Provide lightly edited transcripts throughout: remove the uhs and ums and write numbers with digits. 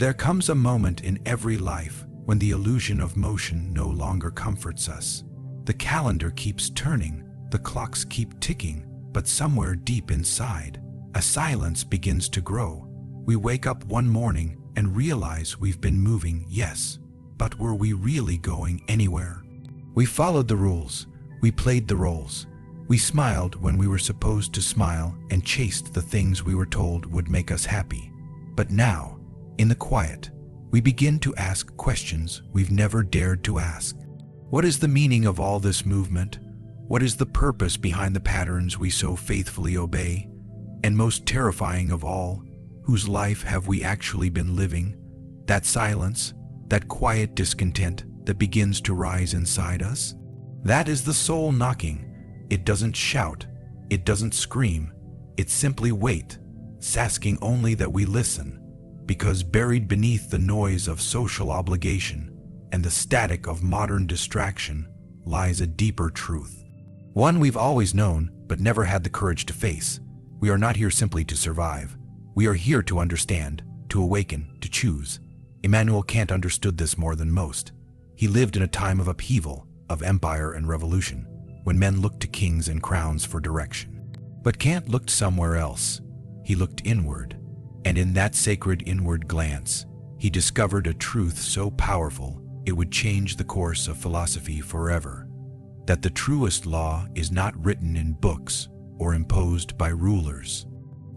There comes a moment in every life when the illusion of motion no longer comforts us. The calendar keeps turning, the clocks keep ticking, but somewhere deep inside, a silence begins to grow. We wake up one morning and realize we've been moving, yes, but were we really going anywhere? We followed the rules, we played the roles, we smiled when we were supposed to smile and chased the things we were told would make us happy. But now, in the quiet, we begin to ask questions we've never dared to ask. What is the meaning of all this movement? What is the purpose behind the patterns we so faithfully obey? And most terrifying of all, whose life have we actually been living? That silence, that quiet discontent that begins to rise inside us? That is the soul knocking. It doesn't shout, it doesn't scream, it simply waits, asking only that we listen. Because buried beneath the noise of social obligation and the static of modern distraction lies a deeper truth. One we've always known but never had the courage to face. We are not here simply to survive. We are here to understand, to awaken, to choose. Immanuel Kant understood this more than most. He lived in a time of upheaval, of empire and revolution, when men looked to kings and crowns for direction. But Kant looked somewhere else. He looked inward. And in that sacred inward glance, he discovered a truth so powerful it would change the course of philosophy forever. That the truest law is not written in books or imposed by rulers.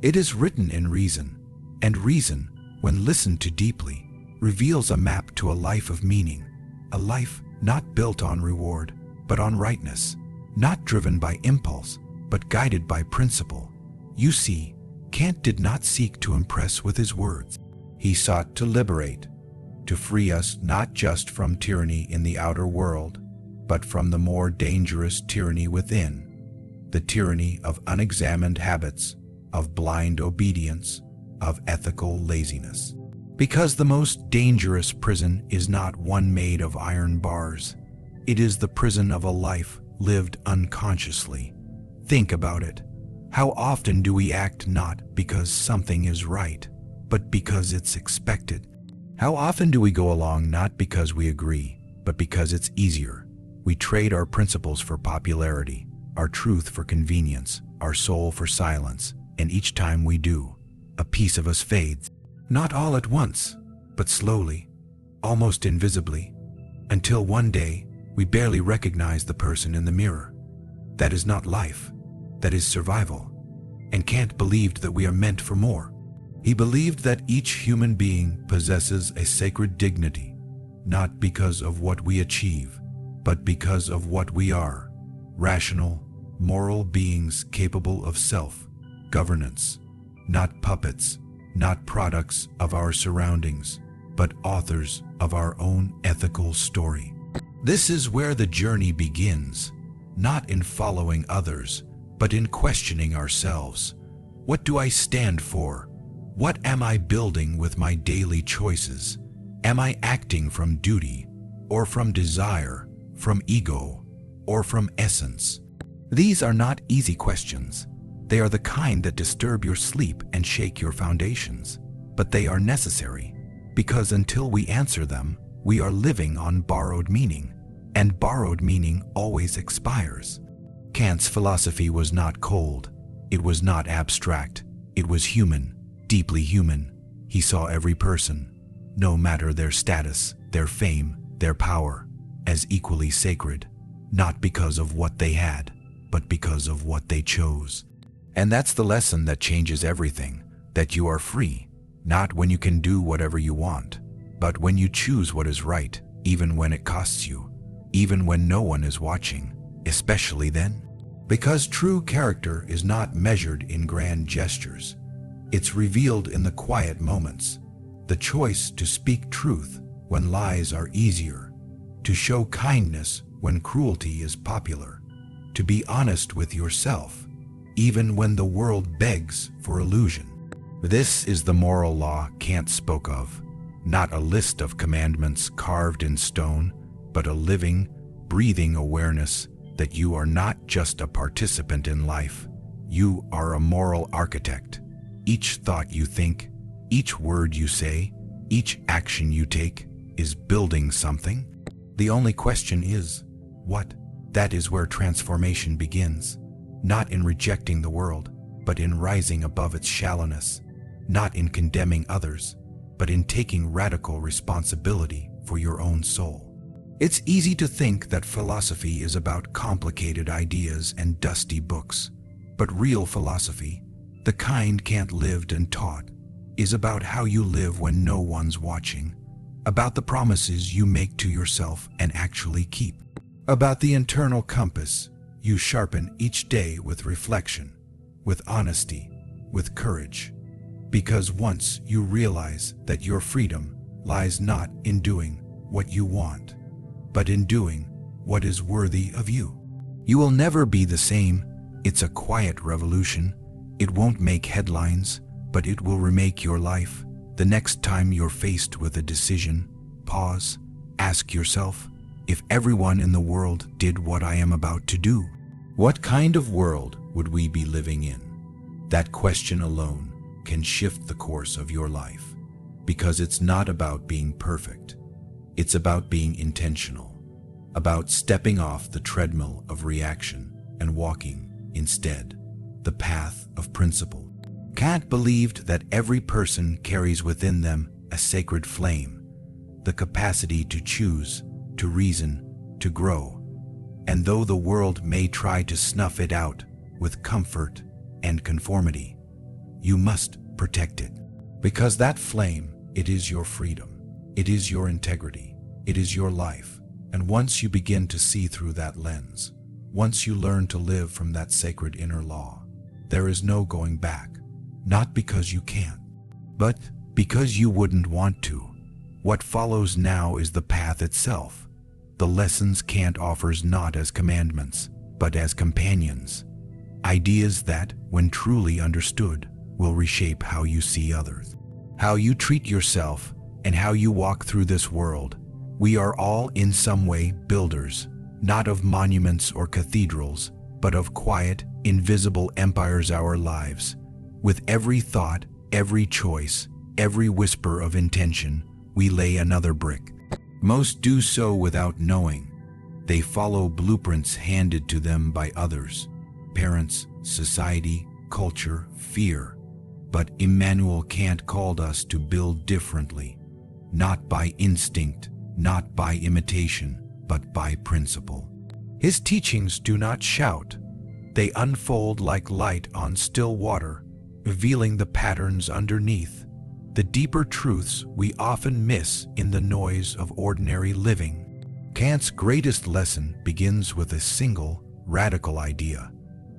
It is written in reason, and reason, when listened to deeply, reveals a map to a life of meaning, a life not built on reward, but on rightness, not driven by impulse, but guided by principle. You see, Kant did not seek to impress with his words. He sought to liberate, to free us not just from tyranny in the outer world, but from the more dangerous tyranny within, the tyranny of unexamined habits, of blind obedience, of ethical laziness. Because the most dangerous prison is not one made of iron bars. It is the prison of a life lived unconsciously. Think about it. How often do we act not because something is right, but because it's expected? How often do we go along not because we agree, but because it's easier? We trade our principles for popularity, our truth for convenience, our soul for silence, and each time we do, a piece of us fades. Not all at once, but slowly, almost invisibly, until one day we barely recognize the person in the mirror. That is not life, that is survival. And Kant believed that we are meant for more. He believed that each human being possesses a sacred dignity, not because of what we achieve, but because of what we are, rational, moral beings capable of self-governance, not puppets, not products of our surroundings, but authors of our own ethical story. This is where the journey begins, not in following others, but in questioning ourselves. What do I stand for? What am I building with my daily choices? Am I acting from duty, or from desire, from ego, or from essence? These are not easy questions. They are the kind that disturb your sleep and shake your foundations. But they are necessary, because until we answer them, we are living on borrowed meaning, and borrowed meaning always expires. Kant's philosophy was not cold. It was not abstract. It was human, deeply human. He saw every person, no matter their status, their fame, their power, as equally sacred, not because of what they had, but because of what they chose. And that's the lesson that changes everything, that you are free, not when you can do whatever you want, but when you choose what is right, even when it costs you, even when no one is watching, especially then. Because true character is not measured in grand gestures. It's revealed in the quiet moments, the choice to speak truth when lies are easier, to show kindness when cruelty is popular, to be honest with yourself, even when the world begs for illusion. This is the moral law Kant spoke of, not a list of commandments carved in stone, but a living, breathing awareness that you are not just a participant in life, you are a moral architect. Each thought you think, each word you say, Each action you take is building something. The only question is, what? That is where transformation begins. Not in rejecting the world, but in rising above its shallowness. Not in condemning others, but in taking radical responsibility for your own soul. It's easy to think that philosophy is about complicated ideas and dusty books. But real philosophy, the kind Kant lived and taught, is about how you live when no one's watching, about the promises you make to yourself and actually keep, about the internal compass you sharpen each day with reflection, with honesty, with courage. Because once you realize that your freedom lies not in doing what you want, but in doing what is worthy of you, you will never be the same. It's a quiet revolution. It won't make headlines, but it will remake your life. The next time you're faced with a decision, pause, ask yourself, if everyone in the world did what I am about to do, what kind of world would we be living in? That question alone can shift the course of your life, because it's not about being perfect. It's about being intentional, about stepping off the treadmill of reaction and walking, instead, the path of principle. Kant believed that every person carries within them a sacred flame, the capacity to choose, to reason, to grow. And though the world may try to snuff it out with comfort and conformity, you must protect it. Because that flame, it is your freedom, it is your integrity, it is your life. And once you begin to see through that lens, once you learn to live from that sacred inner law, there is no going back. Not because you can't, but because you wouldn't want to. What follows now is the path itself. The lessons Kant offers not as commandments, but as companions. Ideas that, when truly understood, will reshape how you see others, how you treat yourself, and how you walk through this world. We are all in some way builders, not of monuments or cathedrals, but of quiet, invisible empires our lives. With every thought, every choice, every whisper of intention, we lay another brick. Most do so without knowing. They follow blueprints handed to them by others, parents, society, culture, fear. But Immanuel Kant called us to build differently, not by instinct, not by imitation, but by principle. His teachings do not shout. They unfold like light on still water, revealing the patterns underneath, the deeper truths we often miss in the noise of ordinary living. Kant's greatest lesson begins with a single, radical idea,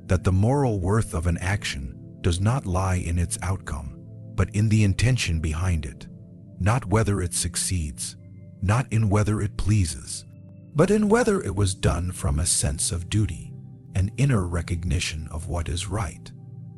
that the moral worth of an action does not lie in its outcome, but in the intention behind it, not whether it succeeds, not in whether it pleases, but in whether it was done from a sense of duty, an inner recognition of what is right.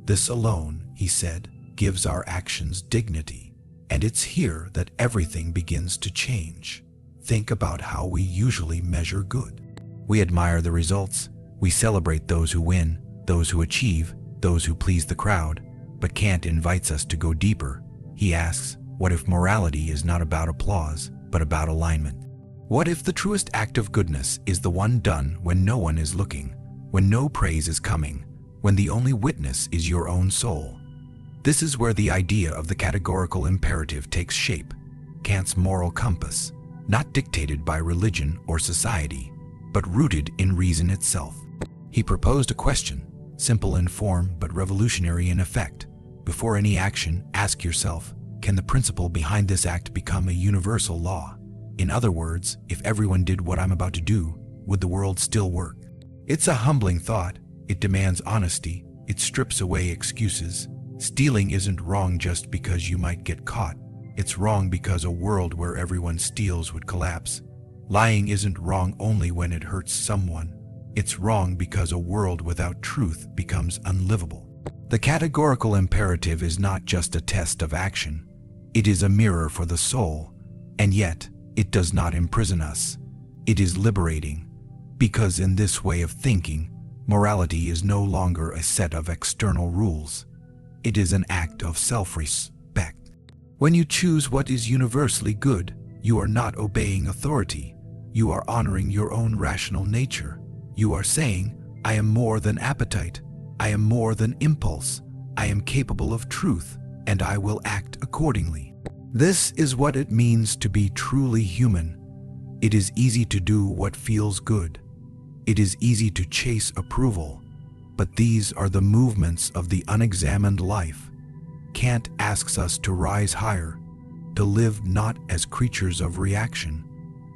This alone, he said, gives our actions dignity, and it's here that everything begins to change. Think about how we usually measure good. We admire the results, we celebrate those who win, those who achieve, those who please the crowd, but Kant invites us to go deeper. He asks, what if morality is not about applause, but about alignment? What if the truest act of goodness is the one done when no one is looking, when no praise is coming, when the only witness is your own soul? This is where the idea of the categorical imperative takes shape, Kant's moral compass, not dictated by religion or society, but rooted in reason itself. He proposed a question, simple in form but revolutionary in effect. Before any action, ask yourself, can the principle behind this act become a universal law? In other words, if everyone did what I'm about to do, would the world still work? It's a humbling thought. It demands honesty. It strips away excuses. Stealing isn't wrong just because you might get caught. It's wrong because a world where everyone steals would collapse. Lying isn't wrong only when it hurts someone. It's wrong because a world without truth becomes unlivable. The categorical imperative is not just a test of action. It is a mirror for the soul, and yet it does not imprison us. It is liberating, because in this way of thinking, morality is no longer a set of external rules. It is an act of self-respect. When you choose what is universally good, you are not obeying authority. You are honoring your own rational nature. You are saying, I am more than appetite. I am more than impulse. I am capable of truth, and I will act accordingly. This is what it means to be truly human. It is easy to do what feels good. It is easy to chase approval. But these are the movements of the unexamined life. Kant asks us to rise higher, to live not as creatures of reaction,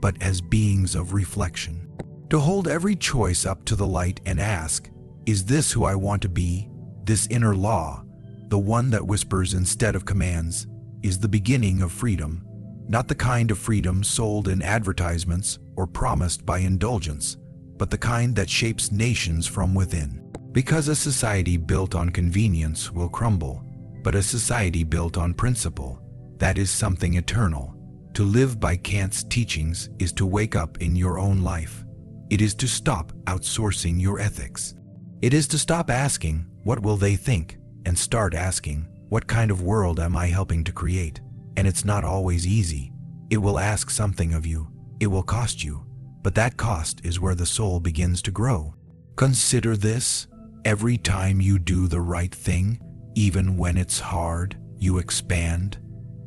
but as beings of reflection. To hold every choice up to the light and ask, is this who I want to be? This inner law, the one that whispers instead of commands, is the beginning of freedom, not the kind of freedom sold in advertisements or promised by indulgence, but the kind that shapes nations from within. Because a society built on convenience will crumble, but a society built on principle, that is something eternal. To live by Kant's teachings is to wake up in your own life. It is to stop outsourcing your ethics. It is to stop asking, what will they think? And start asking, what kind of world am I helping to create? And it's not always easy. It will ask something of you. It will cost you. But that cost is where the soul begins to grow. Consider this. Every time you do the right thing, even when it's hard, you expand.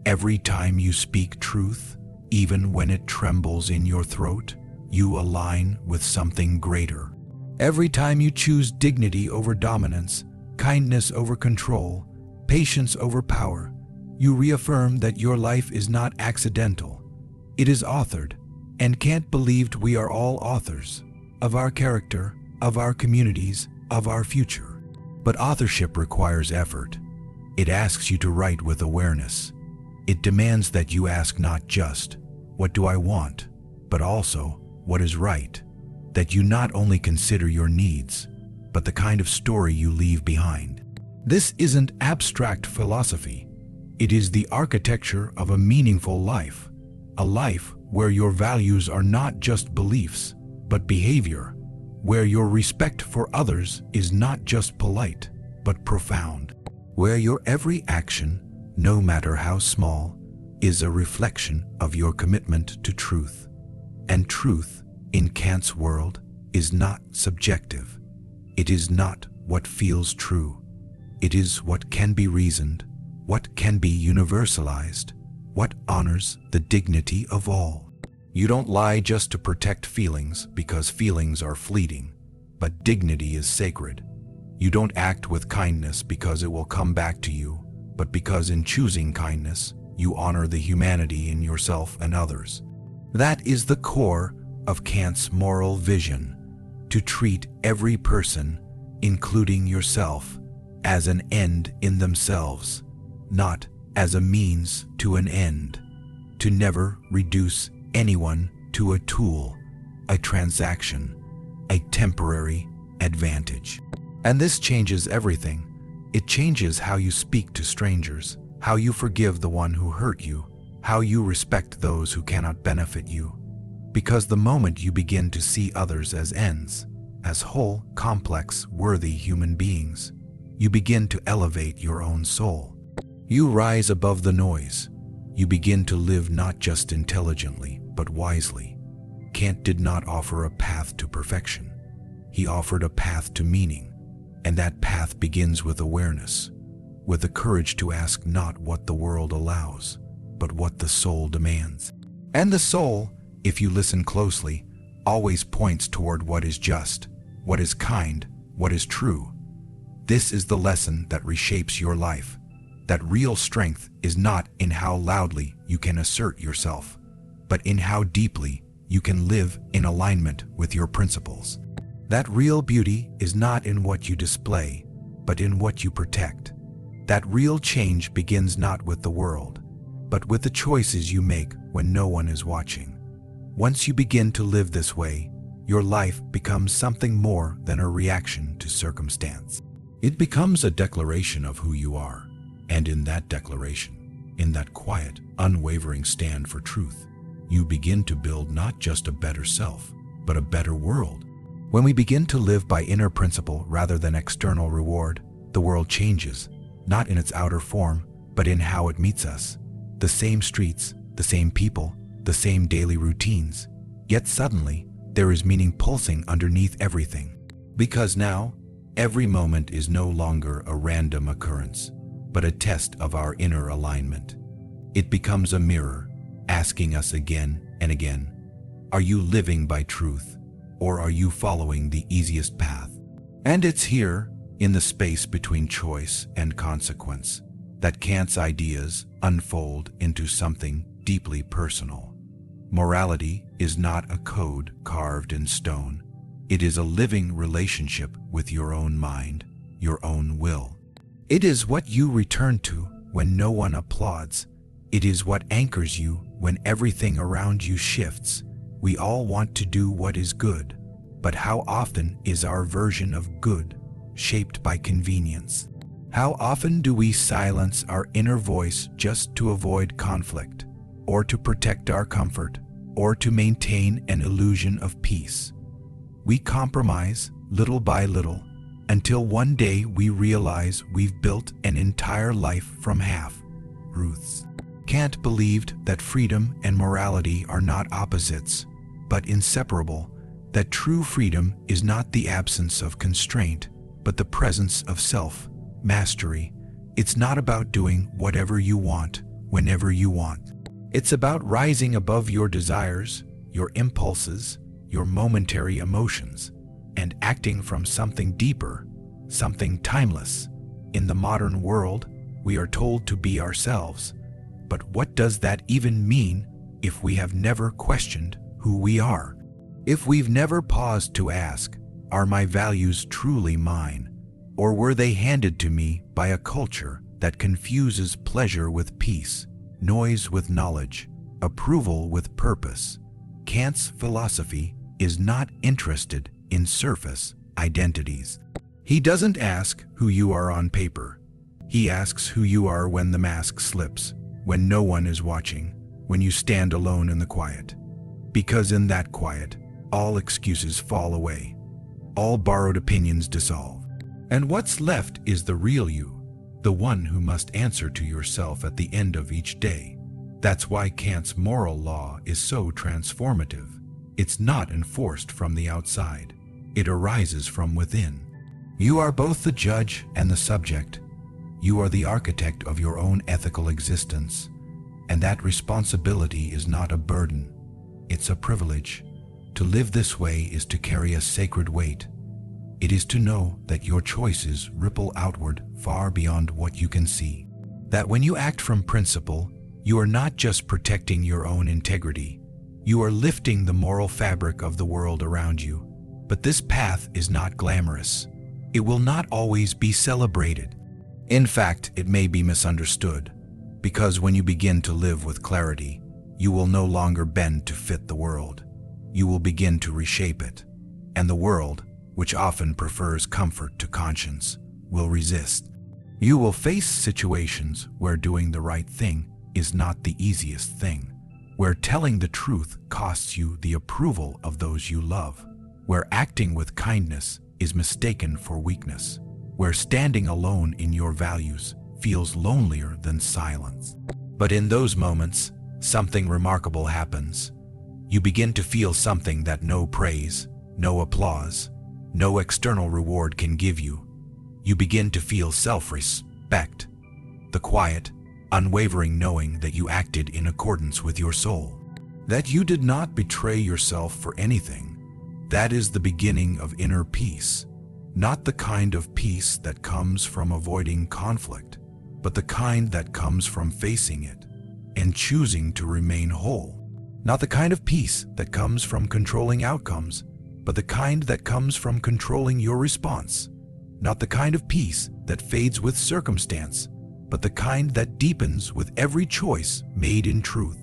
Every time you speak truth, even when it trembles in your throat, you align with something greater. Every time you choose dignity over dominance, kindness over control, patience over power, you reaffirm that your life is not accidental. It is authored, and Kant believed we are all authors of our character, of our communities, of our future. But authorship requires effort. It asks you to write with awareness. It demands that you ask not just, what do I want, but also, what is right? That you not only consider your needs, but the kind of story you leave behind. This isn't abstract philosophy. It is the architecture of a meaningful life, a life where your values are not just beliefs, but behavior, where your respect for others is not just polite, but profound, where your every action, no matter how small, is a reflection of your commitment to truth. And truth, in Kant's world, is not subjective. It is not what feels true. It is what can be reasoned, what can be universalized, what honors the dignity of all. You don't lie just to protect feelings because feelings are fleeting, but dignity is sacred. You don't act with kindness because it will come back to you, but because in choosing kindness, you honor the humanity in yourself and others. That is the core of Kant's moral vision, to treat every person, including yourself, as an end in themselves, not as a means to an end, to never reduce anyone to a tool, a transaction, a temporary advantage. And this changes everything. It changes how you speak to strangers, how you forgive the one who hurt you, how you respect those who cannot benefit you. Because the moment you begin to see others as ends, as whole, complex, worthy human beings, you begin to elevate your own soul. You rise above the noise. You begin to live not just intelligently, but wisely. Kant did not offer a path to perfection. He offered a path to meaning. And that path begins with awareness, with the courage to ask not what the world allows, but what the soul demands. And the soul, if you listen closely, always points toward what is just, what is kind, what is true. This is the lesson that reshapes your life. That real strength is not in how loudly you can assert yourself, but in how deeply you can live in alignment with your principles. That real beauty is not in what you display, but in what you protect. That real change begins not with the world, but with the choices you make when no one is watching. Once you begin to live this way, your life becomes something more than a reaction to circumstance. It becomes a declaration of who you are. And in that declaration, in that quiet, unwavering stand for truth, you begin to build not just a better self, but a better world. When we begin to live by inner principle rather than external reward, the world changes, not in its outer form, but in how it meets us. the same streets, the same people, the same daily routines. Yet suddenly, there is meaning pulsing underneath everything. Because now, every moment is no longer a random occurrence, but a test of our inner alignment. It becomes a mirror, asking us again and again, are you living by truth, or are you following the easiest path? And it's here, in the space between choice and consequence, that Kant's ideas unfold into something deeply personal. Morality is not a code carved in stone. It is a living relationship with your own mind, your own will. It is what you return to when no one applauds. It is what anchors you when everything around you shifts. We all want to do what is good, but how often is our version of good shaped by convenience? How often do we silence our inner voice just to avoid conflict, or to protect our comfort, or to maintain an illusion of peace? We compromise little by little until one day we realize we've built an entire life from half-truths. Kant believed that freedom and morality are not opposites, but inseparable, that true freedom is not the absence of constraint, but the presence of self-mastery. It's not about doing whatever you want, whenever you want. It's about rising above your desires, your impulses, your momentary emotions, and acting from something deeper, something timeless. In the modern world, we are told to be ourselves. But what does that even mean if we have never questioned who we are? If we've never paused to ask, are my values truly mine? Or were they handed to me by a culture that confuses pleasure with peace, noise with knowledge, approval with purpose? Kant's philosophy is not interested in surface identities. He doesn't ask who you are on paper. He asks who you are when the mask slips, when no one is watching, when you stand alone in the quiet. Because in that quiet, all excuses fall away, all borrowed opinions dissolve. And what's left is the real you, the one who must answer to yourself at the end of each day. That's why Kant's moral law is so transformative. It's not enforced from the outside. It arises from within. You are both the judge and the subject. You are the architect of your own ethical existence. And that responsibility is not a burden. It's a privilege. To live this way is to carry a sacred weight. It is to know that your choices ripple outward far beyond what you can see. That when you act from principle, you are not just protecting your own integrity. You are lifting the moral fabric of the world around you. But this path is not glamorous. It will not always be celebrated. In fact, it may be misunderstood, because when you begin to live with clarity, you will no longer bend to fit the world. You will begin to reshape it. And the world, which often prefers comfort to conscience, will resist. You will face situations where doing the right thing is not the easiest thing, where telling the truth costs you the approval of those you love, where acting with kindness is mistaken for weakness, where standing alone in your values feels lonelier than silence. But in those moments, something remarkable happens. You begin to feel something that no praise, no applause, no external reward can give you. You begin to feel self-respect, the quiet, unwavering knowing that you acted in accordance with your soul, that you did not betray yourself for anything. That is the beginning of inner peace, not the kind of peace that comes from avoiding conflict, but the kind that comes from facing it and choosing to remain whole. Not the kind of peace that comes from controlling outcomes, but the kind that comes from controlling your response. Not the kind of peace that fades with circumstance, but the kind that deepens with every choice made in truth.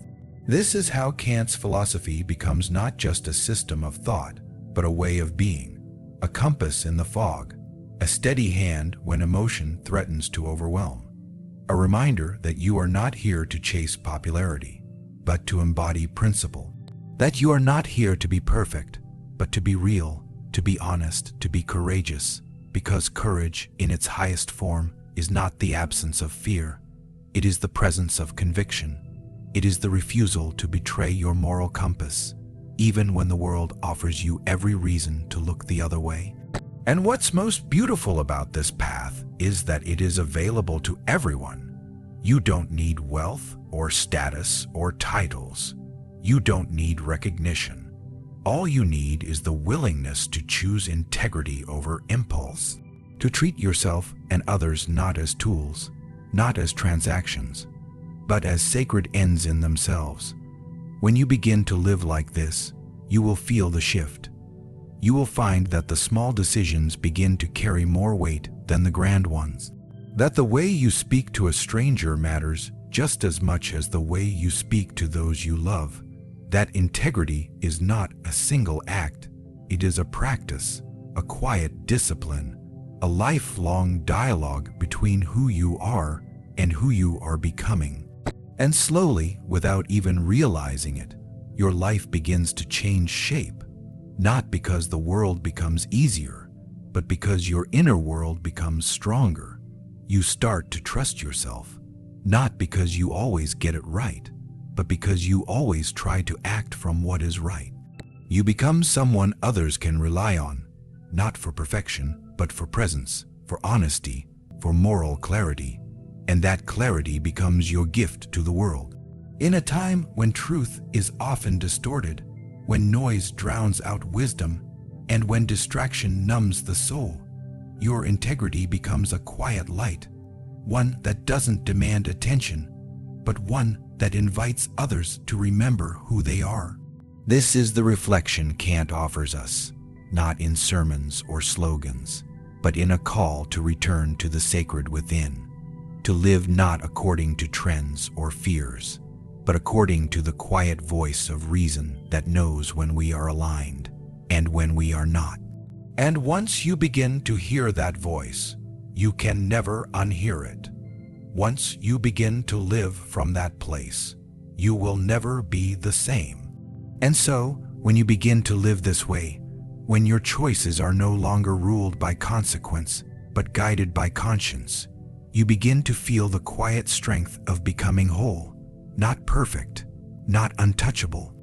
This is how Kant's philosophy becomes not just a system of thought, but a way of being, a compass in the fog, a steady hand when emotion threatens to overwhelm, a reminder that you are not here to chase popularity, but to embody principle, that you are not here to be perfect, but to be real, to be honest, to be courageous, because courage in its highest form is not the absence of fear, it is the presence of conviction. It is the refusal to betray your moral compass, even when the world offers you every reason to look the other way. And what's most beautiful about this path is that it is available to everyone. You don't need wealth or status or titles. You don't need recognition. All you need is the willingness to choose integrity over impulse, to treat yourself and others not as tools, not as transactions, but as sacred ends in themselves. When you begin to live like this, you will feel the shift. You will find that the small decisions begin to carry more weight than the grand ones. That the way you speak to a stranger matters just as much as the way you speak to those you love. That integrity is not a single act. It is a practice, a quiet discipline, a lifelong dialogue between who you are and who you are becoming. And slowly, without even realizing it, your life begins to change shape. Not because the world becomes easier, but because your inner world becomes stronger. You start to trust yourself, not because you always get it right, but because you always try to act from what is right. You become someone others can rely on, not for perfection, but for presence, for honesty, for moral clarity. And that clarity becomes your gift to the world. In a time when truth is often distorted, when noise drowns out wisdom, and when distraction numbs the soul, your integrity becomes a quiet light, one that doesn't demand attention, but one that invites others to remember who they are. This is the reflection Kant offers us, not in sermons or slogans, but in a call to return to the sacred within, to live not according to trends or fears, but according to the quiet voice of reason that knows when we are aligned and when we are not. And once you begin to hear that voice, you can never unhear it. Once you begin to live from that place, you will never be the same. And so, when you begin to live this way, when your choices are no longer ruled by consequence, but guided by conscience, you begin to feel the quiet strength of becoming whole. Not perfect, not untouchable,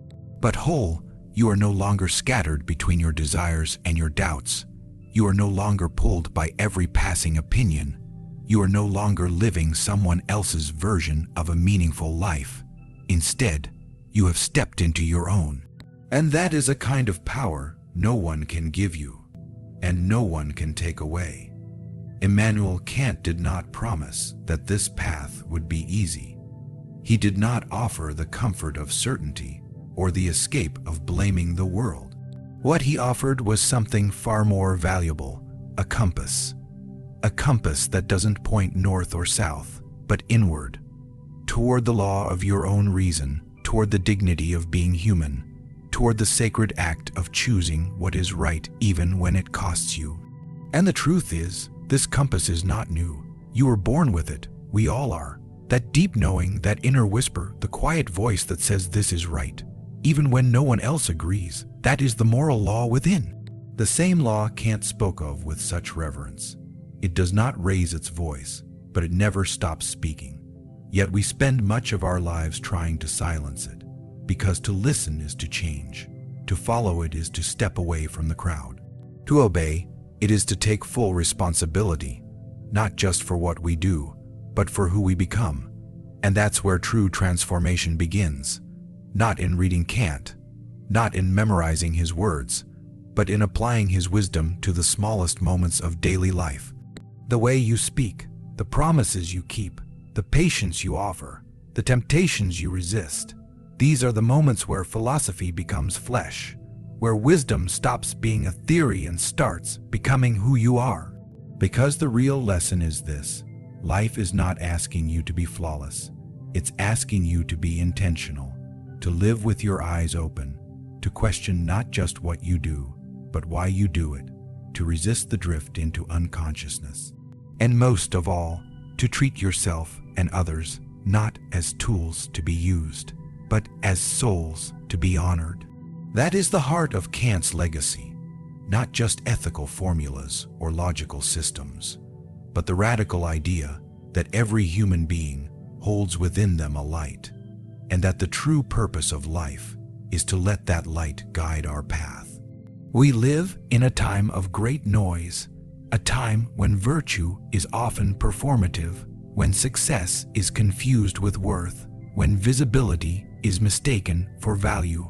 but whole. You are no longer scattered between your desires and your doubts. You are no longer pulled by every passing opinion. You are no longer living someone else's version of a meaningful life. Instead, you have stepped into your own. And that is a kind of power no one can give you, and no one can take away. Immanuel Kant did not promise that this path would be easy. He did not offer the comfort of certainty or the escape of blaming the world. What he offered was something far more valuable, a compass. A compass that doesn't point north or south, but inward, toward the law of your own reason, toward the dignity of being human, toward the sacred act of choosing what is right even when it costs you. And the truth is, this compass is not new. You were born with it. We all are. That deep knowing, that inner whisper, the quiet voice that says this is right, even when no one else agrees, that is the moral law within. The same law Kant spoke of with such reverence. It does not raise its voice, but it never stops speaking. Yet we spend much of our lives trying to silence it, because to listen is to change. To follow it is to step away from the crowd. To obey, it is to take full responsibility, not just for what we do, but for who we become. And that's where true transformation begins. Not in reading Kant, not in memorizing his words, but in applying his wisdom to the smallest moments of daily life. The way you speak, the promises you keep, the patience you offer, the temptations you resist. These are the moments where philosophy becomes flesh, where wisdom stops being a theory and starts becoming who you are. Because the real lesson is this: life is not asking you to be flawless. It's asking you to be intentional, to live with your eyes open, to question not just what you do, but why you do it, to resist the drift into unconsciousness. And most of all, to treat yourself and others not as tools to be used, but as souls to be honored. That is the heart of Kant's legacy, not just ethical formulas or logical systems, but the radical idea that every human being holds within them a light, and that the true purpose of life is to let that light guide our path. We live in a time of great noise, a time when virtue is often performative, when success is confused with worth, when visibility is mistaken for value.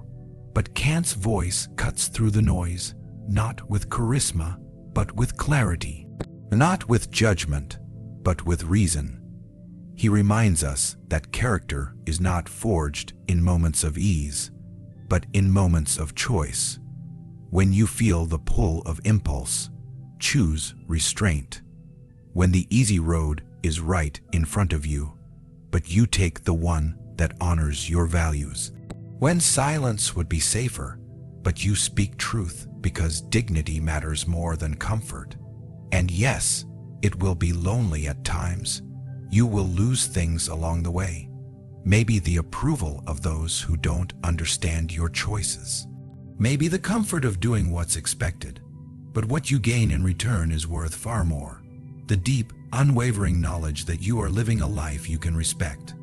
But Kant's voice cuts through the noise, not with charisma, but with clarity, not with judgment, but with reason. He reminds us that character is not forged in moments of ease, but in moments of choice. When you feel the pull of impulse, choose restraint. When the easy road is right in front of you, but you take the one that honors your values. When silence would be safer, but you speak truth because dignity matters more than comfort. And yes, it will be lonely at times. You will lose things along the way. Maybe the approval of those who don't understand your choices. Maybe the comfort of doing what's expected. But what you gain in return is worth far more. The deep, unwavering knowledge that you are living a life you can respect.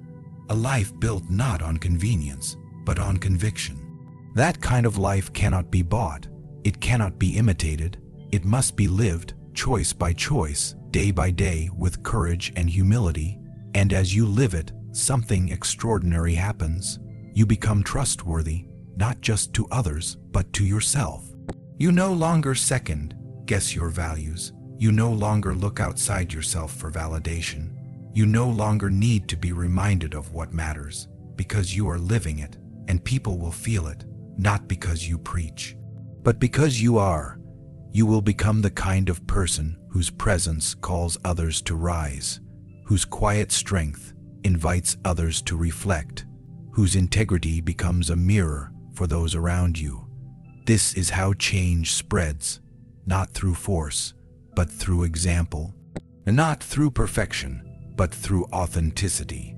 A life built not on convenience, but on conviction. That kind of life cannot be bought. It cannot be imitated. It must be lived, choice by choice, day by day, with courage and humility. And as you live it, something extraordinary happens. You become trustworthy, not just to others, but to yourself. You no longer second guess your values. You no longer look outside yourself for validation. You no longer need to be reminded of what matters, because you are living it, and people will feel it, not because you preach, but because you are. You will become the kind of person whose presence calls others to rise, whose quiet strength invites others to reflect, whose integrity becomes a mirror for those around you. This is how change spreads, not through force, but through example, not through perfection, but through authenticity.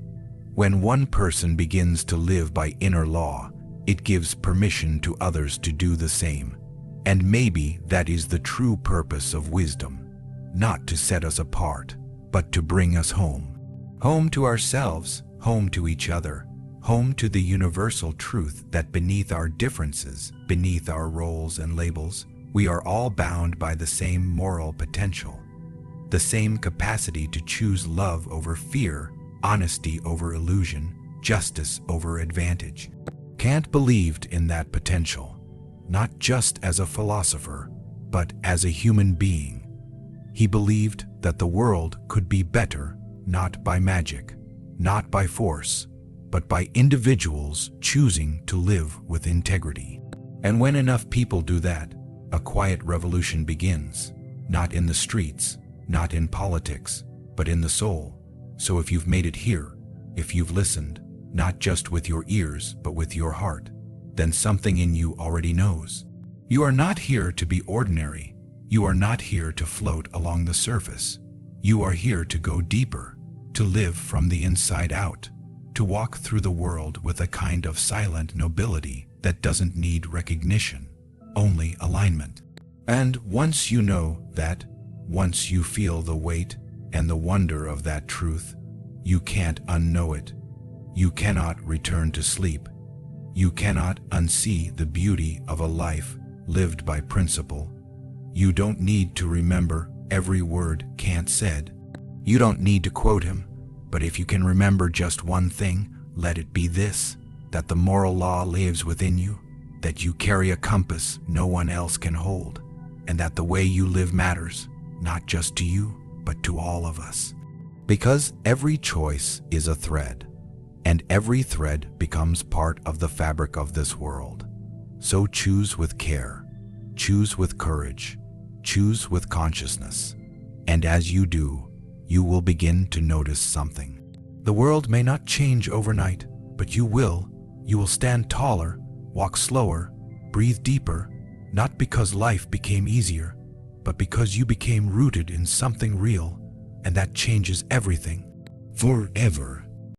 When one person begins to live by inner law, it gives permission to others to do the same. And maybe that is the true purpose of wisdom, not to set us apart, but to bring us home. Home to ourselves, home to each other, home to the universal truth that beneath our differences, beneath our roles and labels, we are all bound by the same moral potential, the same capacity to choose love over fear, honesty over illusion, justice over advantage. Kant believed in that potential, not just as a philosopher, but as a human being. He believed that the world could be better, not by magic, not by force, but by individuals choosing to live with integrity. And when enough people do that, a quiet revolution begins, not in the streets, not in politics, but in the soul. So if you've made it here, if you've listened, not just with your ears, but with your heart, then something in you already knows. You are not here to be ordinary. You are not here to float along the surface. You are here to go deeper, to live from the inside out, to walk through the world with a kind of silent nobility that doesn't need recognition, only alignment. And once you know that, once you feel the weight and the wonder of that truth, you can't unknow it. You cannot return to sleep. You cannot unsee the beauty of a life lived by principle. You don't need to remember every word Kant said. You don't need to quote him, but if you can remember just one thing, let it be this, that the moral law lives within you, that you carry a compass no one else can hold, and that the way you live matters, not just to you, but to all of us. Because every choice is a thread, and every thread becomes part of the fabric of this world. So choose with care, choose with courage, choose with consciousness, and as you do, you will begin to notice something. The world may not change overnight, but you will. You will stand taller, walk slower, breathe deeper, not because life became easier, but because you became rooted in something real, and that changes everything. Forever.